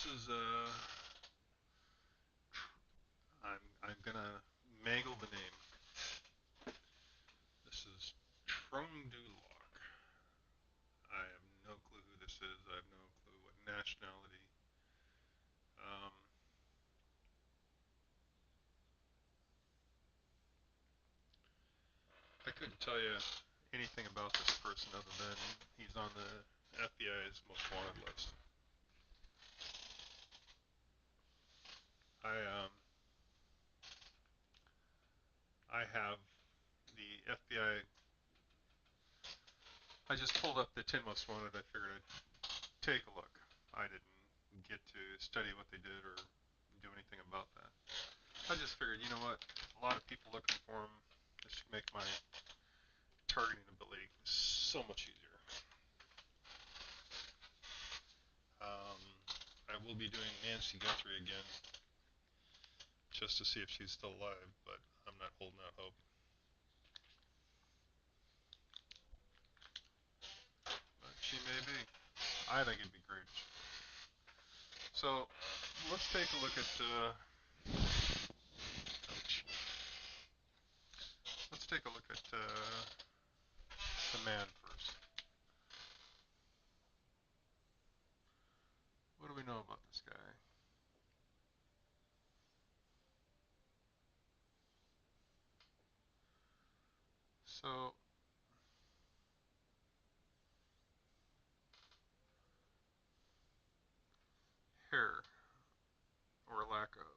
This is I'm gonna mangle the name. This is trung. I have no clue who this is. I have no clue what nationality. Um, I couldn't tell you anything about this person other than he's on the FBI's most wanted list. I um I have the FBI. I just pulled up the 10 most wanted. I figured I'd take a look. I didn't get to study what they did or do anything about that. I just figured, you know what? A lot of people looking for them. This should make my targeting ability so much easier. Um, I will be doing Nancy Guthrie again just to see if she's still alive, but I'm not holding out hope. But she may be. I think it'd be great. So let's take a look at. Let's take a look at the man first. What do we know about this guy? So hair or lack of.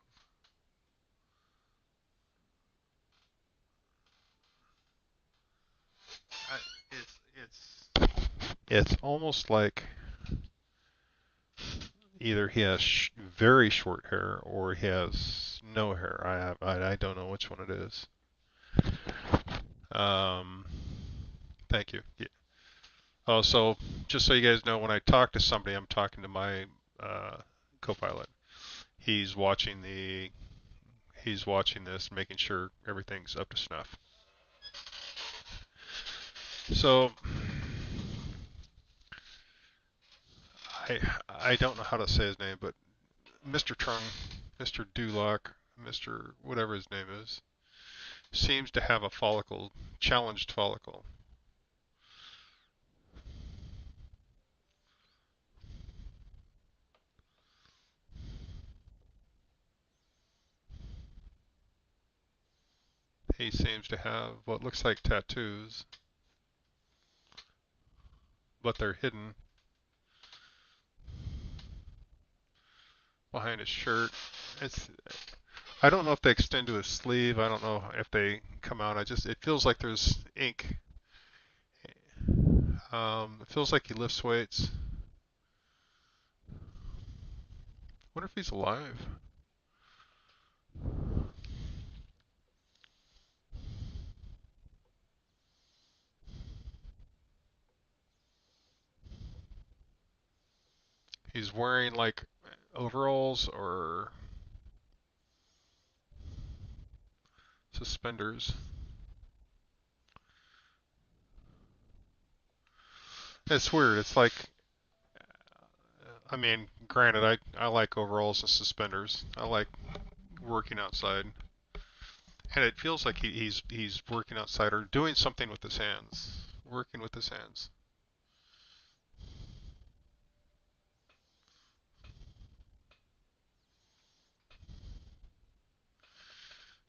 I, it's almost like either he has very short hair or he has no hair. I don't know which one it is. Um, Thank you. Yeah. Oh, so just so you guys know, when I talk to somebody, I'm talking to my uh, co-pilot. He's watching the he's watching this, making sure everything's up to snuff. So I I don't know how to say his name, but Mr. Trung, Mr. Duloc, Mr. whatever his name is, seems to have a follicle, challenged follicle. He seems to have what looks like tattoos, but they're hidden behind his shirt. It's I don't know if they extend to his sleeve. I don't know if they come out. It feels like there's ink. It feels like he lifts weights. Wonder if he's alive. He's wearing like overalls or suspenders. It's weird. It's like, I mean, granted, I like overalls and suspenders. I like working outside, and it feels like he's working outside or doing something with his hands, working with his hands.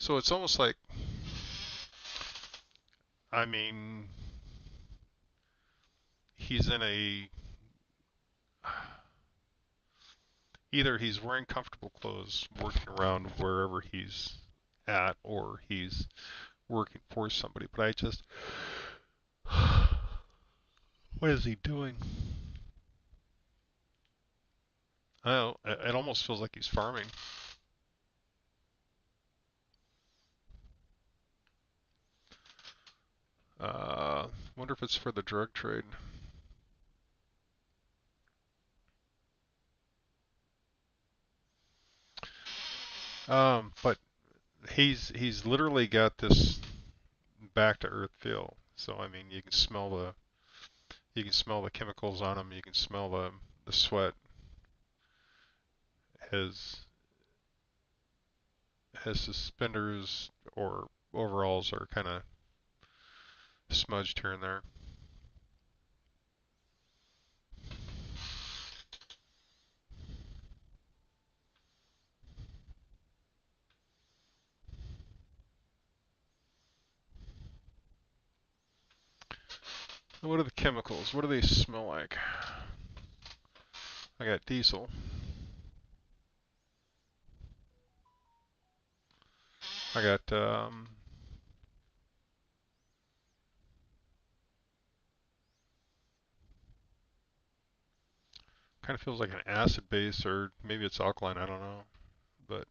So it's almost like, I mean, he's in a either he's wearing comfortable clothes, working around wherever he's at, or he's working for somebody. But I just, what is he doing? I don't know. It almost feels like he's farming. Uh, Wonder if it's for the drug trade. But he's literally got this back to earth feel. So I mean, you can smell the chemicals on him. You can smell the sweat. his his suspenders or overalls are kind of smudged here and there. What are the chemicals? What do they smell like? I got diesel. I got kind of feels like an acid base, or maybe it's alkaline. I don't know, but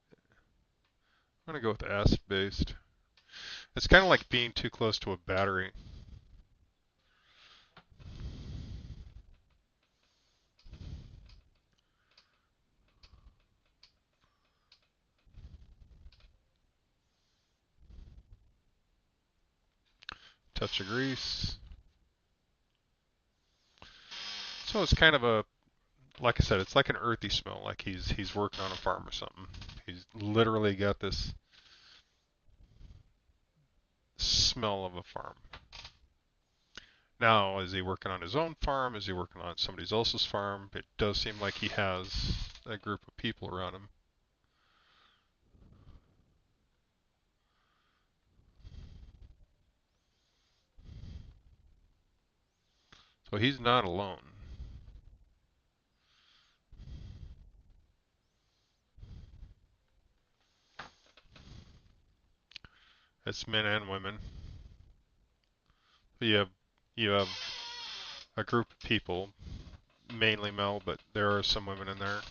I'm gonna go with acid based. It's kind of like being too close to a battery. Touch of grease. So it's kind of a, like I said, it's like an earthy smell, like he's working on a farm or something. He's literally got this smell of a farm. Now, is he working on his own farm? Is he working on somebody else's farm? It does seem like he has a group of people around him. So he's not alone. It's men and women. You have you have a group of people, mainly male, but there are some women in there.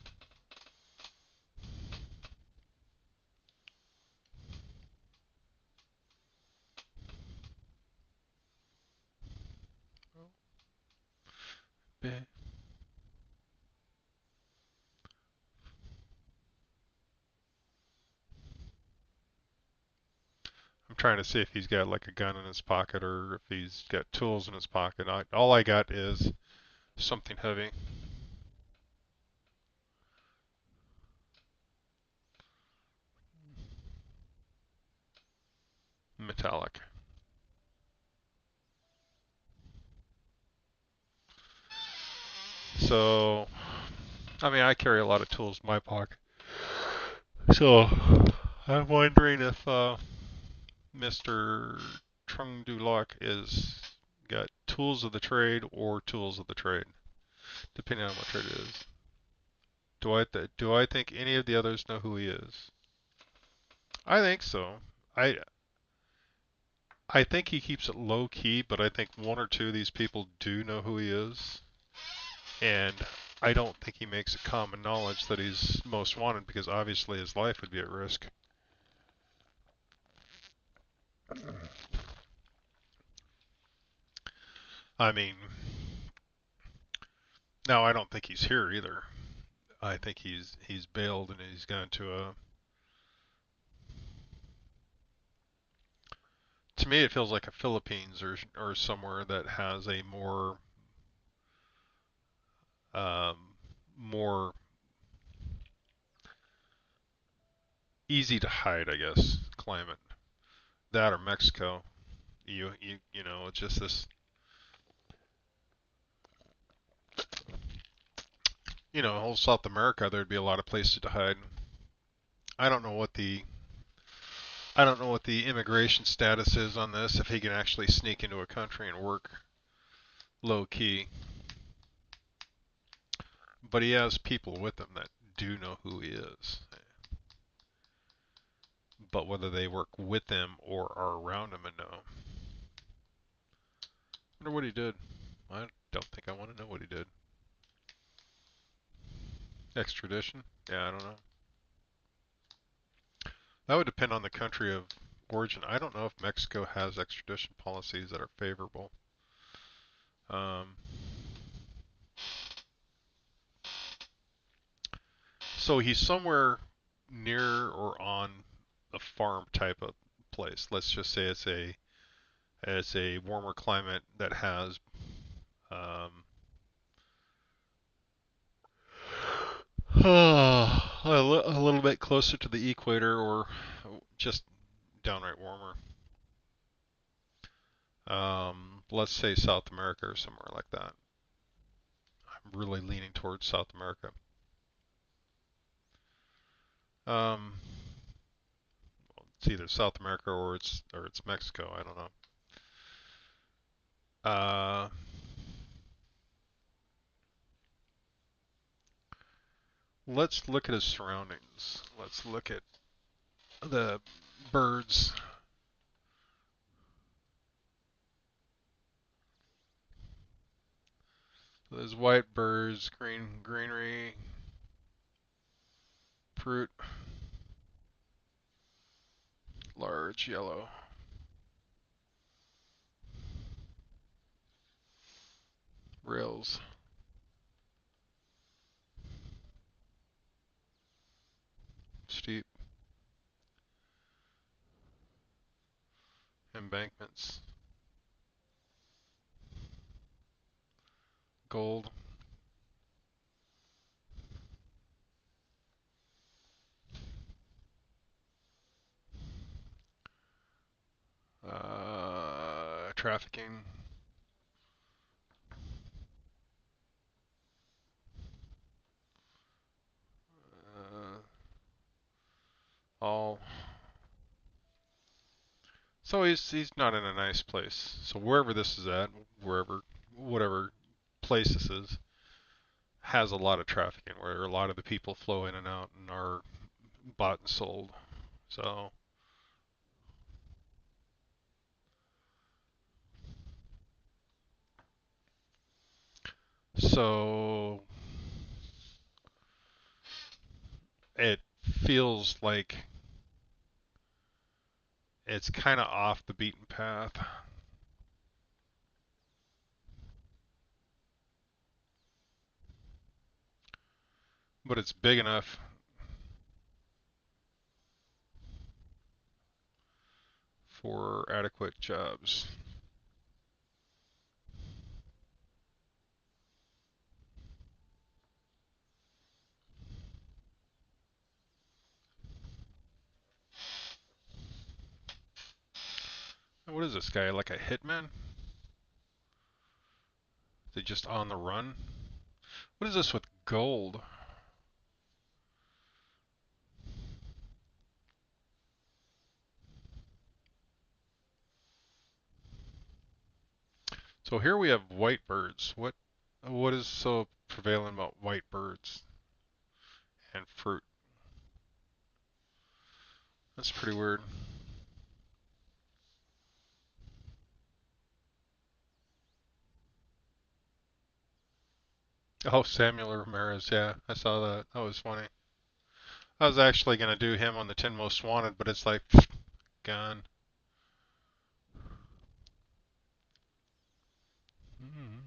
I'm trying to see if he's got like a gun in his pocket or if he's got tools in his pocket. All I got is something heavy. Metallic. So, I mean, I carry a lot of tools in my pocket. So, I'm wondering if Mr. Trung Du Lac is got tools of the trade or tools of the trade, depending on what trade it is. Do I think any of the others know who he is? I think so. I I think he keeps it low key, but I think one or two of these people do know who he is. And I don't think he makes it common knowledge that he's most wanted because obviously his life would be at risk. I mean, no, I don't think he's here either. I think he's bailed and he's gone to a. To me, it feels like a Philippines or somewhere that has a um, more easy to hide, I guess, climate. That or Mexico. You know, it's just this. You know, whole South America, there'd be a lot of places to hide. I don't know what the I don't know what the immigration status is on this. If he can actually sneak into a country and work low key, but he has people with him that do know who he is. But whether they work with him or are around him and know. I wonder what he did. I don't think I want to know what he did. Extradition? Yeah, I don't know. That would depend on the country of origin. I don't know if Mexico has extradition policies that are favorable. Um, so he's somewhere near or on a farm type of place. Let's just say it's a warmer climate that has um, a little bit closer to the equator or just downright warmer. Let's say South America or somewhere like that. I'm really leaning towards South America. Um, it's either South America or it's Mexico. I don't know. Uh, let's look at his surroundings. Let's look at the birds. There's white birds, greenery, fruit, large yellow. Rails, steep embankments, gold, trafficking, uh, all. So he's not in a nice place. So wherever this is at, wherever whatever place this is, has a lot of trafficking where a lot of the people flow in and out and are bought and sold. So so it feels like it's kind of off the beaten path, but it's big enough for adequate jobs. What is this guy, like a hitman? Is he just on the run? What is this with gold? So here we have white birds. What is so prevalent about white birds and fruit? That's pretty weird. Oh, Samuel Ramirez. Yeah, I saw that. That was funny. I was actually gonna do him on the 10 Most Wanted, but it's like gone. Mm.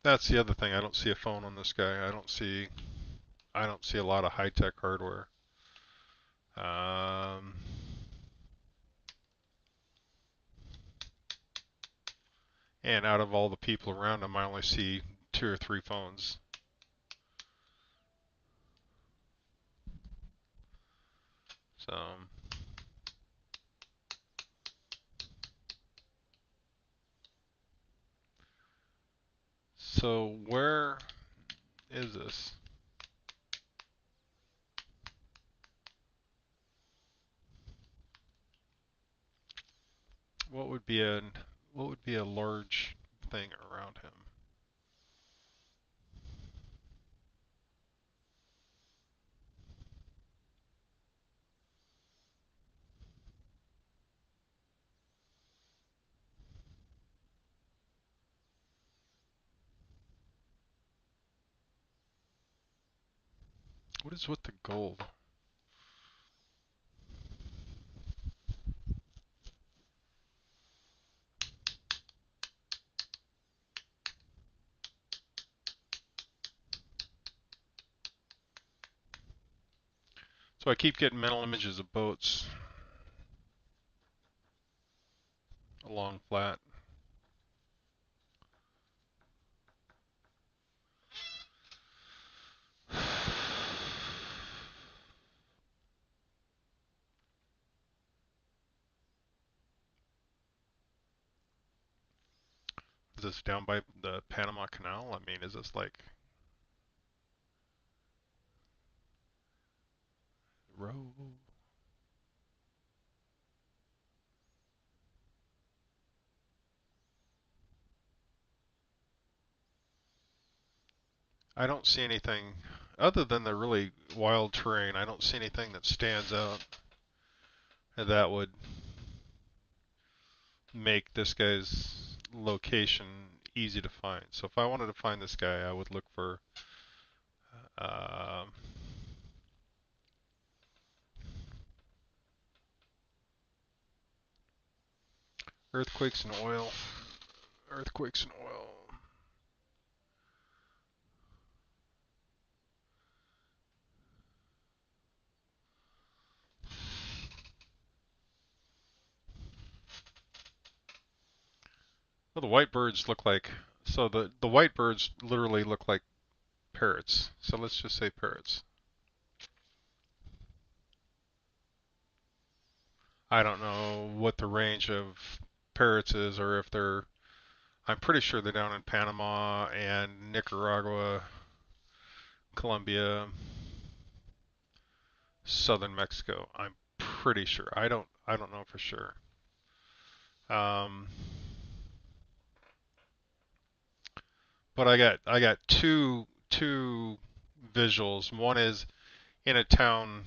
That's the other thing. I don't see a phone on this guy. I don't see a lot of high-tech hardware. Um, and out of all the people around him, I only see two or three phones. So, so where is this? What would be a what would be a large thing around him? What is with the gold? So I keep getting mental images of boats along flat. this down by the Panama Canal? I mean, is this like row? I don't see anything other than the really wild terrain. I don't see anything that stands out that would make this guy's location easy to find. So if I wanted to find this guy, I would look for uh, earthquakes and oil. Earthquakes and oil. Well, the white birds look like so the white birds literally look like parrots. So let's just say parrots. I don't know what the range of parrots is, or if they're. I'm pretty sure they're down in Panama and Nicaragua, Colombia, southern Mexico. I'm pretty sure. I don't know for sure. Um, but I got two visuals. One is in a town,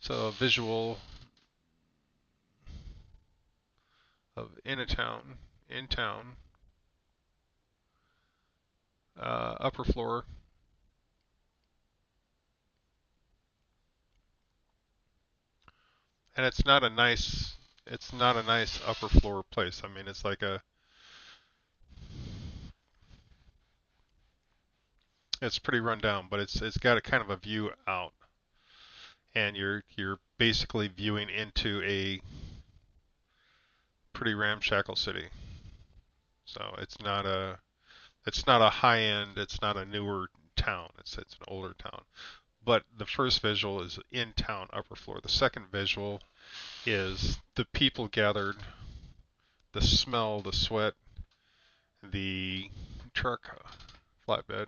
so a visual of in a town, in town, upper floor, and it's not a nice upper floor place. I mean, it's like it's pretty run down, but it's got a kind of a view out, and you're basically viewing into a pretty ramshackle city. So it's not a high end, it's not a newer town. It's an older town. But the first visual is in town upper floor. The second visual is the people gathered, the smell, the sweat, the truck flatbed.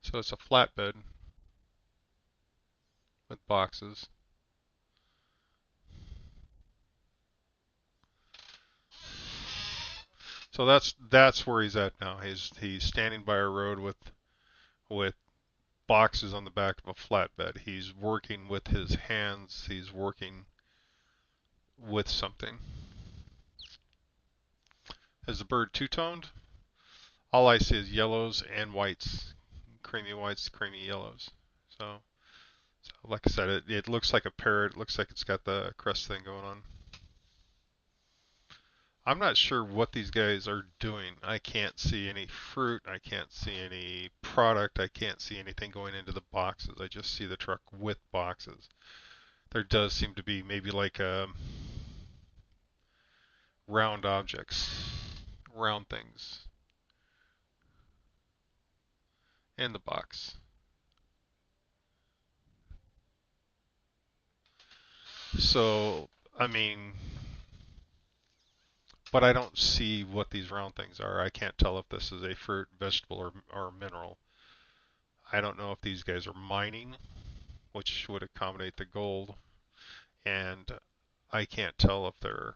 So it's a flatbed with boxes. So that's where he's at now. He's standing by a road with boxes on the back of a flatbed. He's working with his hands. He's working with something. Is the bird two-toned? All I see is yellows and whites, creamy yellows. So like I said, it looks like a parrot. It looks like it's got the crest thing going on. I'm not sure what these guys are doing. I can't see any fruit. I can't see any product. I can't see anything going into the boxes. I just see the truck with boxes. There does seem to be maybe like round objects, round things in the box. So, I mean, but I don't see what these round things are. I can't tell if this is a fruit, vegetable, or mineral. I don't know if these guys are mining, which would accommodate the gold, and I can't tell if they're,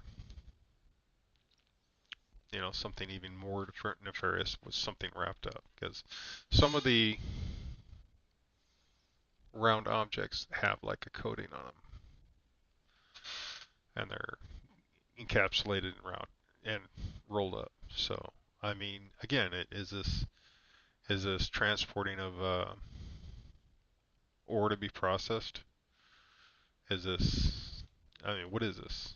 something even more nefarious with something wrapped up. Because some of the round objects have like a coating on them, and they're encapsulated and round and rolled up. So, I mean, again, is this transporting of ore to be processed? Is this? I mean, what is this?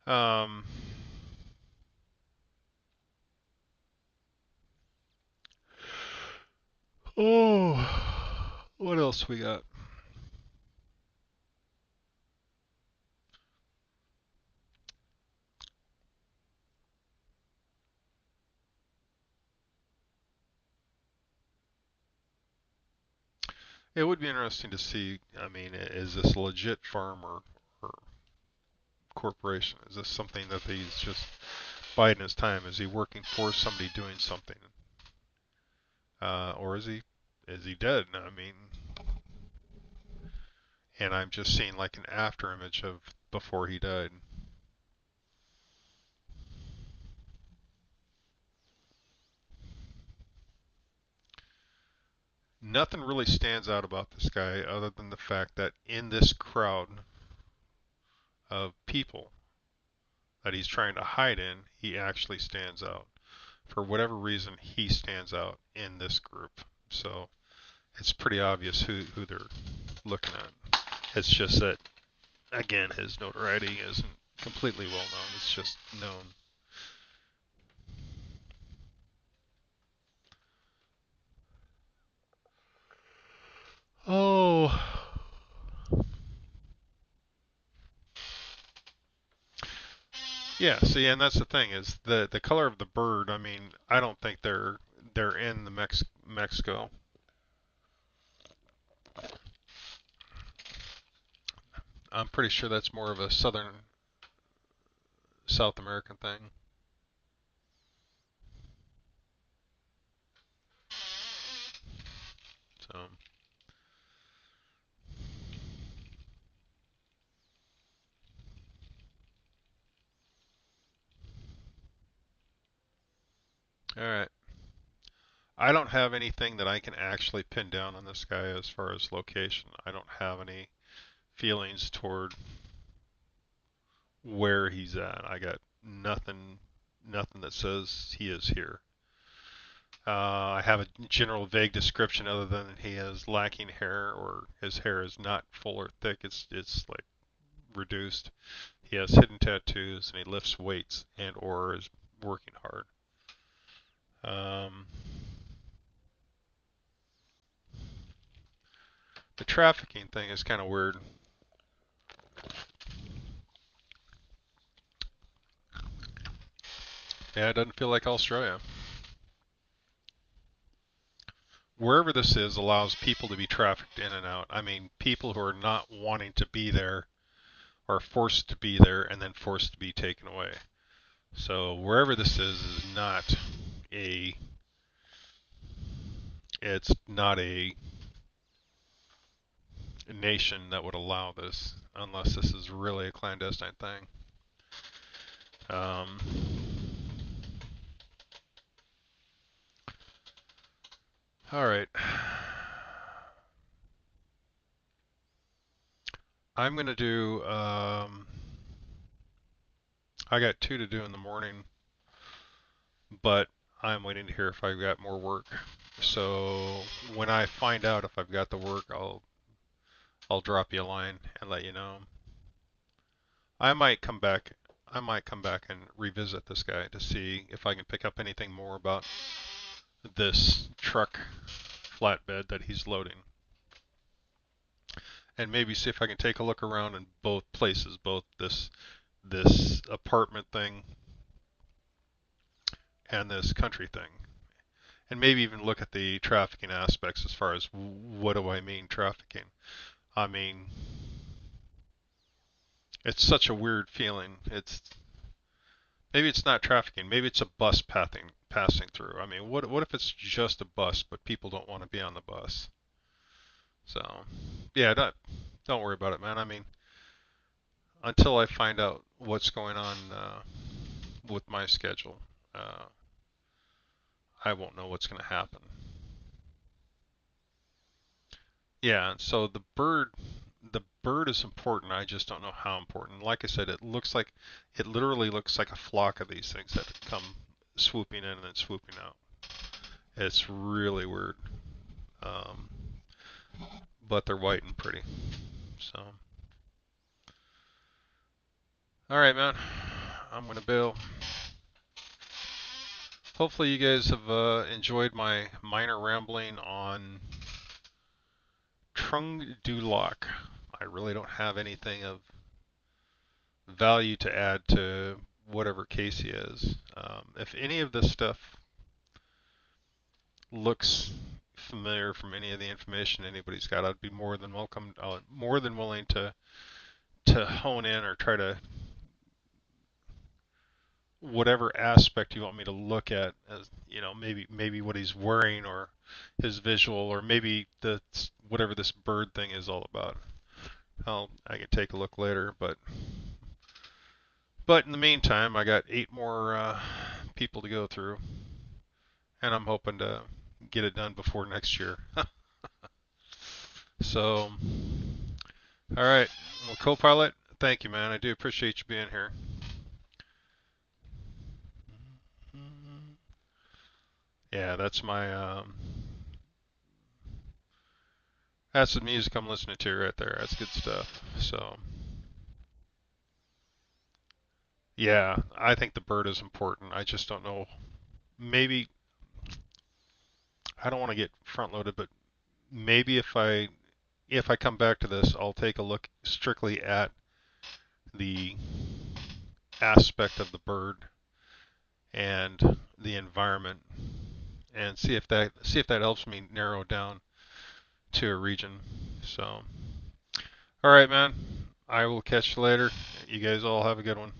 Um, oh, what else we got? It would be interesting to see. I mean, is this a legit firm or corporation? Is this something that he's just biding his time? Is he working for somebody doing something, or is he dead? I mean, and I'm just seeing like an after image of before he died. Nothing really stands out about this guy other than the fact that in this crowd of people that he's trying to hide in, he actually stands out. For whatever reason, he stands out in this group. So it's pretty obvious who they're looking at. It's just that, again, his notoriety isn't completely well known. It's just known. Oh, yeah. See, and that's the thing is the color of the bird. I mean, I don't think they're in the Mexico. I'm pretty sure that's more of a southern South American thing. So, all right. I don't have anything that I can actually pin down on this guy as far as location. I don't have any feelings toward where he's at. I got nothing that says he is here. I have a general vague description other than he is lacking hair or his hair is not full or thick. It's like reduced. He has hidden tattoos and he lifts weights and or is working hard. Um, the trafficking thing is kind of weird. Yeah, it doesn't feel like Australia. Wherever this is allows people to be trafficked in and out. I mean, people who are not wanting to be there are forced to be there and then forced to be taken away. So wherever this is not a it's not a nation that would allow this unless this is really a clandestine thing. Um, all right. I'm going to do, I got two to do in the morning, but I'm waiting to hear if I've got more work. So when I find out if I've got the work, I'll drop you a line and let you know. I might come back. I might come back and revisit this guy to see if I can pick up anything more about this truck flatbed that he's loading. And maybe see if I can take a look around in both places, both this apartment thing and this country thing. And maybe even look at the trafficking aspects as far as what do I mean trafficking? I mean, it's such a weird feeling. It's maybe it's not trafficking. Maybe it's a bus passing through. I mean, what if it's just a bus, but people don't want to be on the bus? So, yeah, don't worry about it, man. I mean, until I find out what's going on with my schedule, uh, I won't know what's going to happen. Yeah, so the bird is important. I just don't know how important. Like I said, it literally looks like a flock of these things that come swooping in and then swooping out. It's really weird. Um, but they're white and pretty. So, all right, man. I'm gonna bail. Hopefully, you guys have enjoyed my minor rambling on Trung du Lac. I really don't have anything of value to add to whatever case he is. If any of this stuff looks familiar from any of the information anybody's got, I'd be more than welcome, more than willing to hone in or try to whatever aspect you want me to look at, as maybe what he's wearing or his visual, or maybe the whatever this bird thing is all about. I can take a look later, but in the meantime, I got 8 more people to go through, and I'm hoping to get it done before next year. So, all right, well, co-pilot, thank you, man. I do appreciate you being here. Yeah, that's the music I'm listening to right there. That's good stuff. So, yeah, I think the bird is important. I just don't know. Maybe I don't want to get front loaded, but maybe if I come back to this, I'll take a look strictly at the aspect of the bird and the environment, and see if that helps me narrow down to a region. So, all right, man. I will catch you later. You guys all have a good one.